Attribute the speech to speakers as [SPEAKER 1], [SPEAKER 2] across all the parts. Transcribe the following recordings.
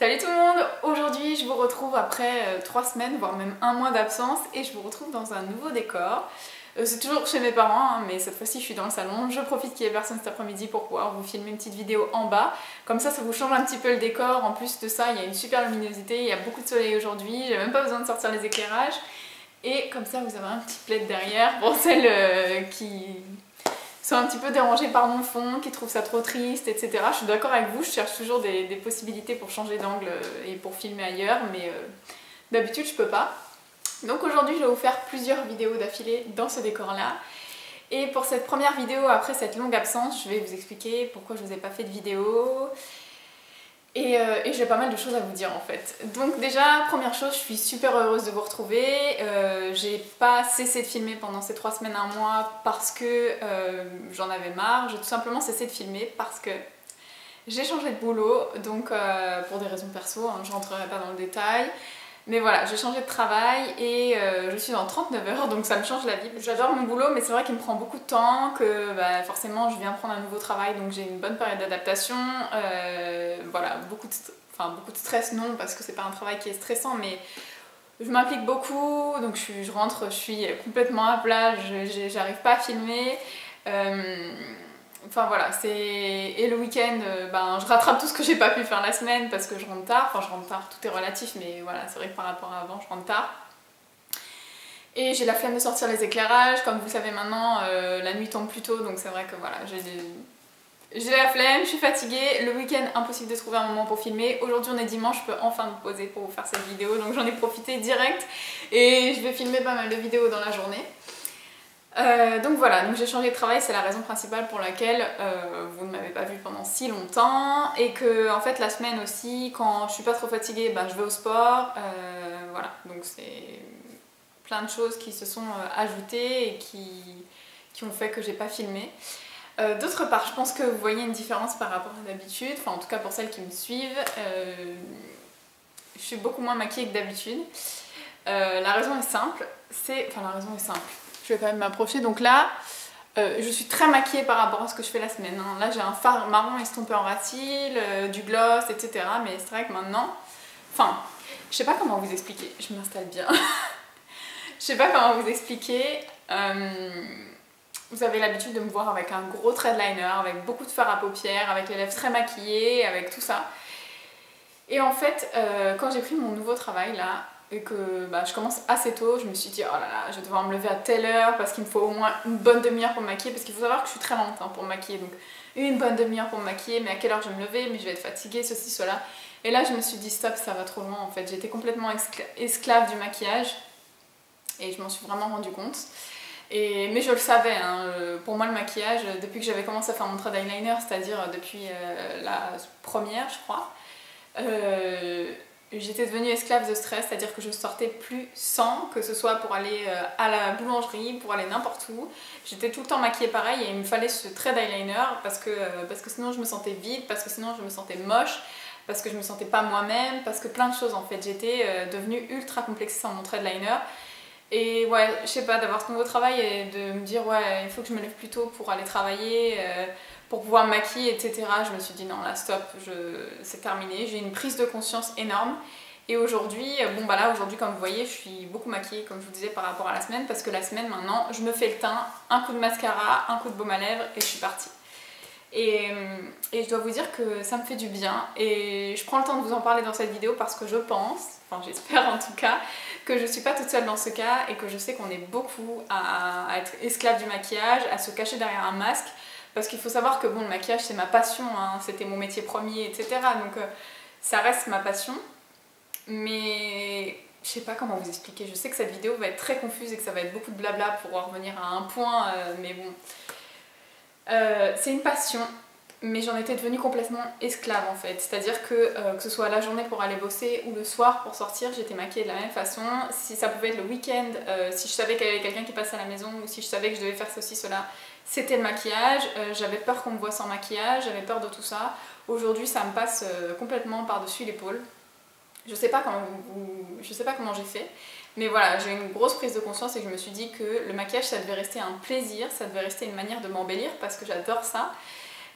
[SPEAKER 1] Salut tout le monde! Aujourd'hui je vous retrouve après 3 semaines, voire même un mois d'absence et je vous retrouve dans un nouveau décor. C'est toujours chez mes parents, hein, mais cette fois-ci je suis dans le salon. Je profite qu'il n'y ait personne cet après-midi pour pouvoir vous filmer une petite vidéo en bas. Comme ça vous change un petit peu le décor. En plus de ça, il y a une super luminosité, il y a beaucoup de soleil aujourd'hui, j'ai même pas besoin de sortir les éclairages. Et comme ça vous avez un petit plaid derrière pour celles qui sont un petit peu dérangées par mon fond, qui trouvent ça trop triste, etc. Je suis d'accord avec vous, je cherche toujours des possibilités pour changer d'angle et pour filmer ailleurs, mais d'habitude je peux pas. Donc aujourd'hui je vais vous faire plusieurs vidéos d'affilée dans ce décor-là. Et pour cette première vidéo, après cette longue absence, je vais vous expliquer pourquoi je vous ai pas fait de vidéo. Et j'ai pas mal de choses à vous dire en fait. Donc déjà, première chose, je suis super heureuse de vous retrouver. J'ai pas cessé de filmer pendant ces 3 semaines, un mois parce que j'en avais marre. J'ai tout simplement cessé de filmer parce que j'ai changé de boulot, donc pour des raisons perso, hein, je rentrerai pas dans le détail. Mais voilà, j'ai changé de travail et je suis dans 39 heures, donc ça me change la vie. J'adore mon boulot, mais c'est vrai qu'il me prend beaucoup de temps, que forcément je viens prendre un nouveau travail, donc j'ai une bonne période d'adaptation. Voilà, beaucoup de stress non, parce que c'est pas un travail qui est stressant, mais je m'implique beaucoup, donc je rentre, je suis complètement à plat, j'arrive pas à filmer. Enfin voilà, et le week-end, je rattrape tout ce que j'ai pas pu faire la semaine parce que je rentre tard. Enfin je rentre tard, tout est relatif, mais voilà, c'est vrai que par rapport à avant, je rentre tard. Et j'ai la flemme de sortir les éclairages, comme vous le savez maintenant, la nuit tombe plus tôt, donc c'est vrai que voilà, j'ai la flemme, je suis fatiguée. Le week-end, impossible de trouver un moment pour filmer. Aujourd'hui on est dimanche, je peux enfin me poser pour vous faire cette vidéo, donc j'en ai profité direct. Et je vais filmer pas mal de vidéos dans la journée. Donc voilà, donc j'ai changé de travail, c'est la raison principale pour laquelle vous ne m'avez pas vue pendant si longtemps, et que en fait la semaine aussi, quand je suis pas trop fatiguée, je vais au sport, voilà, donc c'est plein de choses qui se sont ajoutées et qui ont fait que j'ai pas filmé. D'autre part, je pense que vous voyez une différence par rapport à d'habitude, enfin en tout cas pour celles qui me suivent, je suis beaucoup moins maquillée que d'habitude. La raison est simple, je vais quand même m'approcher. Donc là, je suis très maquillée par rapport à ce que je fais la semaine. Hein. Là, j'ai un fard marron estompé en racine, du gloss, etc. Mais c'est vrai que maintenant... Enfin, je sais pas comment vous expliquer. Je m'installe bien. Je sais pas comment vous expliquer. Vous avez l'habitude de me voir avec un gros trait de liner, avec beaucoup de fard à paupières, avec les lèvres très maquillées, avec tout ça. Et en fait, quand j'ai pris mon nouveau travail là, et que je commence assez tôt, je me suis dit oh là là, je vais devoir me lever à telle heure parce qu'il me faut au moins une bonne demi-heure pour me maquiller, parce qu'il faut savoir que je suis très lente pour me maquiller, donc une bonne demi-heure pour me maquiller, mais à quelle heure je vais me lever, mais je vais être fatiguée, ceci, cela. Et là je me suis dit stop, ça va trop loin en fait, j'étais complètement esclave du maquillage et je m'en suis vraiment rendu compte. Mais je le savais, hein, pour moi le maquillage, depuis que j'avais commencé à faire mon trait d'eyeliner, c'est-à-dire depuis la première je crois, j'étais devenue esclave de stress, c'est-à-dire que je sortais plus sans, que ce soit pour aller à la boulangerie, pour aller n'importe où. J'étais tout le temps maquillée pareil et il me fallait ce trait d'eyeliner parce que sinon je me sentais vide, parce que sinon je me sentais moche, parce que je me sentais pas moi-même, parce que plein de choses en fait. J'étais devenue ultra complexée sans mon trait de liner. Et ouais, je sais pas, d'avoir ce nouveau travail et de me dire ouais, il faut que je me lève plus tôt pour aller travailler, pour pouvoir me maquiller, etc. Je me suis dit non, là stop, c'est terminé. J'ai une prise de conscience énorme. Et aujourd'hui, aujourd'hui comme vous voyez, je suis beaucoup maquillée, comme je vous disais, par rapport à la semaine, parce que la semaine maintenant, je me fais le teint, un coup de mascara, un coup de baume à lèvres et je suis partie. Et je dois vous dire que ça me fait du bien et je prends le temps de vous en parler dans cette vidéo parce que je pense, enfin j'espère en tout cas, que je suis pas toute seule dans ce cas et que je sais qu'on est beaucoup à être esclave du maquillage, à se cacher derrière un masque, parce qu'il faut savoir que bon, le maquillage c'est ma passion, hein, c'était mon métier premier, etc. Donc ça reste ma passion, mais je sais pas comment vous expliquer. Je sais que cette vidéo va être très confuse et que ça va être beaucoup de blabla pour en revenir à un point, mais bon... c'est une passion, mais j'en étais devenue complètement esclave en fait. C'est-à-dire que ce soit la journée pour aller bosser ou le soir pour sortir, j'étais maquillée de la même façon. Si ça pouvait être le week-end, si je savais qu'il y avait quelqu'un qui passait à la maison ou si je savais que je devais faire ceci, cela, c'était le maquillage. J'avais peur qu'on me voie sans maquillage, j'avais peur de tout ça. Aujourd'hui ça me passe complètement par-dessus l'épaule. Je sais pas comment j'ai fait. Mais voilà, j'ai eu une grosse prise de conscience et je me suis dit que le maquillage ça devait rester un plaisir, ça devait rester une manière de m'embellir parce que j'adore ça.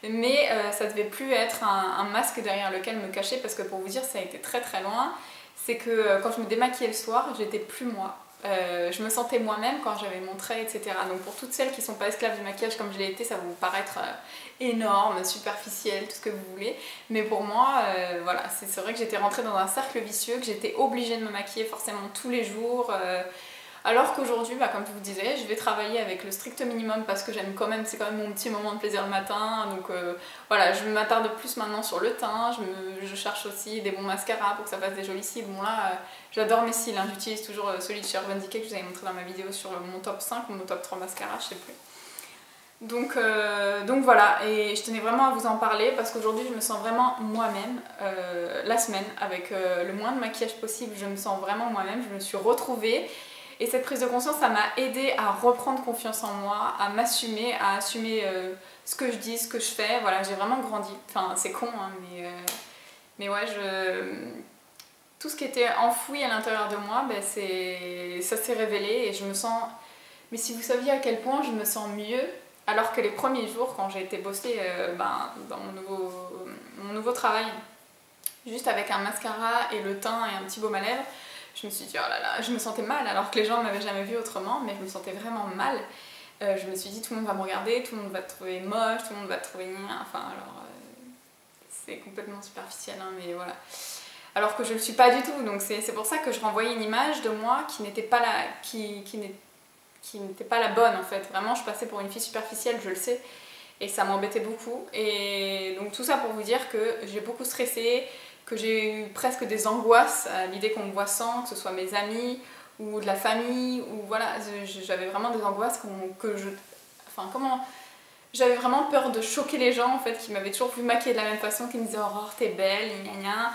[SPEAKER 1] mais ça devait plus être un masque derrière lequel me cacher, parce que pour vous dire, ça a été très très loin. C'est que quand je me démaquillais le soir, j'étais plus moi. Je me sentais moi-même quand j'avais mon trait, etc. Donc pour toutes celles qui ne sont pas esclaves du maquillage comme je l'ai été, ça va vous paraître énorme, superficiel, tout ce que vous voulez. Mais pour moi, voilà, c'est vrai que j'étais rentrée dans un cercle vicieux, que j'étais obligée de me maquiller forcément tous les jours. Alors qu'aujourd'hui, bah, comme je vous disais, je vais travailler avec le strict minimum parce que j'aime quand même, c'est quand même mon petit moment de plaisir le matin. Donc voilà, je m'attarde plus maintenant sur le teint, je cherche aussi des bons mascaras pour que ça fasse des jolis cils. Bon là, j'adore mes cils, hein. J'utilise toujours celui de chez Urban Decay que je vous avais montré dans ma vidéo sur mon top 5 ou mon top 3 mascara, je sais plus. Donc voilà, et je tenais vraiment à vous en parler parce qu'aujourd'hui je me sens vraiment moi-même. La semaine, avec le moins de maquillage possible, je me sens vraiment moi-même, je me suis retrouvée. Et cette prise de conscience, ça m'a aidée à reprendre confiance en moi, à m'assumer, à assumer ce que je dis, ce que je fais. Voilà, j'ai vraiment grandi. Enfin, c'est con, hein, mais ouais, tout ce qui était enfoui à l'intérieur de moi, ben, ça s'est révélé et je me sens... Mais si vous saviez à quel point je me sens mieux, alors que les premiers jours, quand j'ai été bosser dans mon nouveau travail, juste avec un mascara et le teint et un petit baume à lèvres, je me suis dit, oh là là, je me sentais mal, alors que les gens ne m'avaient jamais vue autrement, mais je me sentais vraiment mal. Je me suis dit, tout le monde va me regarder, tout le monde va te trouver moche, tout le monde va te trouver nien. Enfin, alors, c'est complètement superficiel, hein, mais voilà. Alors que je ne le suis pas du tout, donc c'est pour ça que je renvoyais une image de moi qui n'était pas la bonne en fait. Vraiment, je passais pour une fille superficielle, je le sais, et ça m'embêtait beaucoup. Et donc tout ça pour vous dire que j'ai beaucoup stressé, que j'ai eu presque des angoisses à l'idée qu'on me voit sans, que ce soit mes amis ou de la famille, ou voilà, j'avais vraiment des angoisses j'avais vraiment peur de choquer les gens en fait, qui m'avaient toujours vu maquiller de la même façon, qui me disaient Aurore t'es belle, gna gna gna.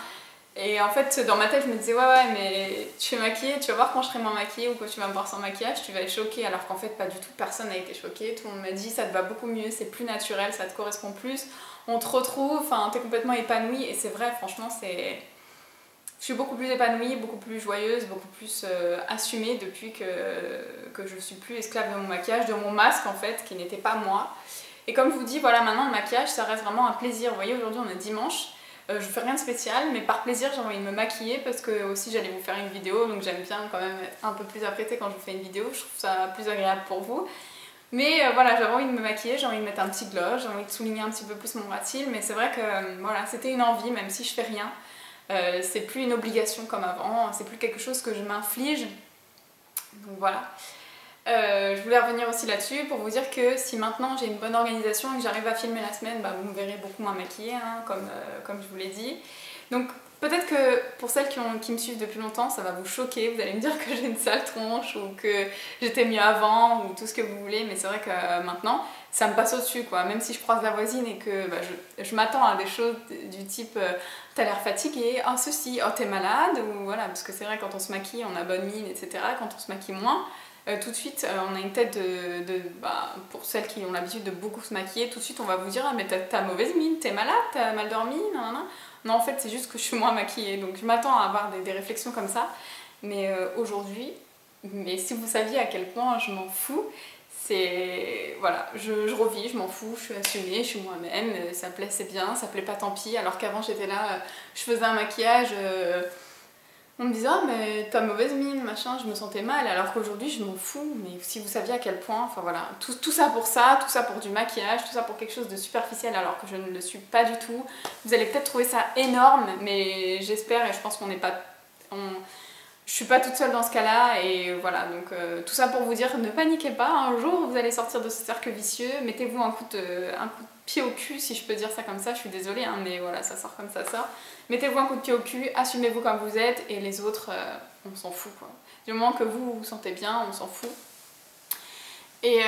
[SPEAKER 1] Et en fait dans ma tête je me disais ouais mais tu es maquillée, tu vas voir quand je serai moins maquillée ou quand tu vas me voir sans maquillage, tu vas être choquée, alors qu'en fait pas du tout, personne n'a été choqué, tout le monde m'a dit ça te va beaucoup mieux, c'est plus naturel, ça te correspond plus, on te retrouve, enfin t'es complètement épanouie, et c'est vrai, franchement je suis beaucoup plus épanouie, beaucoup plus joyeuse, beaucoup plus assumée depuis que je suis plus esclave de mon maquillage, de mon masque en fait, qui n'était pas moi. Et comme je vous dis, voilà, maintenant le maquillage ça reste vraiment un plaisir. Vous voyez, aujourd'hui on est dimanche, je fais rien de spécial, mais par plaisir j'ai envie de me maquiller parce que aussi j'allais vous faire une vidéo, donc j'aime bien quand même être un peu plus apprêtée quand je vous fais une vidéo, je trouve ça plus agréable pour vous. Mais voilà, j'avais envie de me maquiller, j'ai envie de mettre un petit gloss, j'ai envie de souligner un petit peu plus mon ras de cils, mais c'est vrai que voilà, c'était une envie, même si je fais rien. C'est plus une obligation comme avant, c'est plus quelque chose que je m'inflige. Donc voilà. Je voulais revenir aussi là-dessus pour vous dire que si maintenant j'ai une bonne organisation et que j'arrive à filmer la semaine, bah, vous me verrez beaucoup moins maquillée, hein, comme je vous l'ai dit. Donc peut-être que pour celles qui me suivent depuis longtemps, ça va vous choquer, vous allez me dire que j'ai une sale tronche ou que j'étais mieux avant ou tout ce que vous voulez, mais c'est vrai que maintenant ça me passe au-dessus quoi. Même si je croise la voisine et que bah, je m'attends à des choses du type t'as l'air fatiguée, oh ceci, oh t'es malade, ou voilà, parce que c'est vrai quand on se maquille on a bonne mine, etc. Quand on se maquille moins, tout de suite on a une tête pour celles qui ont l'habitude de beaucoup se maquiller, tout de suite on va vous dire ah mais t'as mauvaise mine, t'es malade, t'as mal dormi, nan, nan. Non en fait c'est juste que je suis moins maquillée, donc je m'attends à avoir des réflexions comme ça, mais aujourd'hui, mais si vous saviez à quel point je m'en fous, c'est voilà, je revis, je m'en fous, je suis assumée, je suis moi-même, ça plaît c'est bien, ça plaît pas tant pis, alors qu'avant j'étais là, je faisais un maquillage, on me disait ah mais t'as mauvaise mine, machin, je me sentais mal, alors qu'aujourd'hui je m'en fous, mais si vous saviez à quel point, enfin voilà, tout ça pour ça, tout ça pour du maquillage, tout ça pour quelque chose de superficiel alors que je ne le suis pas du tout. Vous allez peut-être trouver ça énorme, mais j'espère et je pense qu'on n'est pas... Je suis pas toute seule dans ce cas-là, et voilà, donc tout ça pour vous dire, ne paniquez pas, un jour vous allez sortir de ce cercle vicieux, mettez-vous un coup de pied au cul, si je peux dire ça comme ça, je suis désolée, hein, mais voilà, ça sort comme ça sort. Mettez-vous un coup de pied au cul, assumez-vous comme vous êtes, et les autres, on s'en fout, quoi. Du moment que vous vous sentez bien, on s'en fout. Et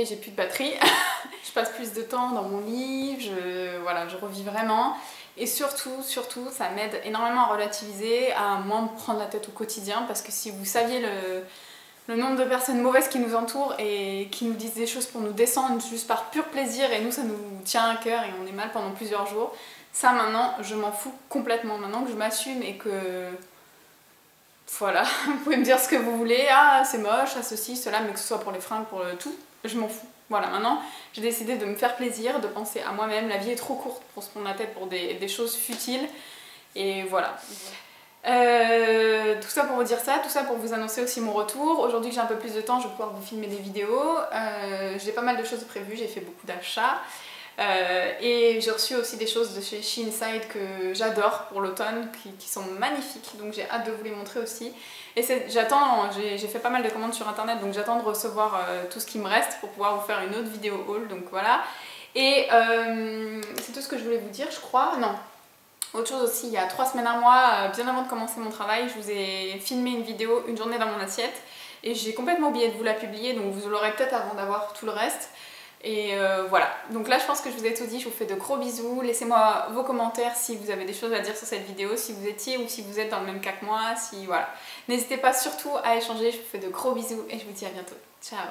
[SPEAKER 1] j'ai plus de batterie, je passe plus de temps dans mon lit, voilà, je revis vraiment. Et surtout, ça m'aide énormément à relativiser, à moins me prendre la tête au quotidien, parce que si vous saviez le nombre de personnes mauvaises qui nous entourent et qui nous disent des choses pour nous descendre juste par pur plaisir, et nous ça nous tient à cœur et on est mal pendant plusieurs jours, ça maintenant je m'en fous complètement. Maintenant que je m'assume et que voilà, vous pouvez me dire ce que vous voulez, ah c'est moche, ah ceci, cela, mais que ce soit pour les fringues, pour tout, je m'en fous. Voilà, maintenant j'ai décidé de me faire plaisir, de penser à moi-même. La vie est trop courte pour se prendre la tête pour des choses futiles. Et voilà. Tout ça pour vous dire ça, tout ça pour vous annoncer aussi mon retour. Aujourd'hui que j'ai un peu plus de temps, je vais pouvoir vous filmer des vidéos. J'ai pas mal de choses prévues, j'ai fait beaucoup d'achats. Et j'ai reçu aussi des choses de chez Shein que j'adore pour l'automne, qui sont magnifiques, donc j'ai hâte de vous les montrer aussi. Et j'attends, j'ai fait pas mal de commandes sur internet, donc j'attends de recevoir tout ce qui me reste pour pouvoir vous faire une autre vidéo haul, donc voilà. Et c'est tout ce que je voulais vous dire, je crois. Non. Autre chose aussi, il y a 3 semaines, un mois, bien avant de commencer mon travail, je vous ai filmé une vidéo, une journée dans mon assiette, et j'ai complètement oublié de vous la publier, donc vous l'aurez peut-être avant d'avoir tout le reste. Et voilà, donc là je pense que je vous ai tout dit, je vous fais de gros bisous, laissez-moi vos commentaires si vous avez des choses à dire sur cette vidéo, si vous étiez ou si vous êtes dans le même cas que moi, si voilà. N'hésitez pas surtout à échanger, je vous fais de gros bisous et je vous dis à bientôt. Ciao.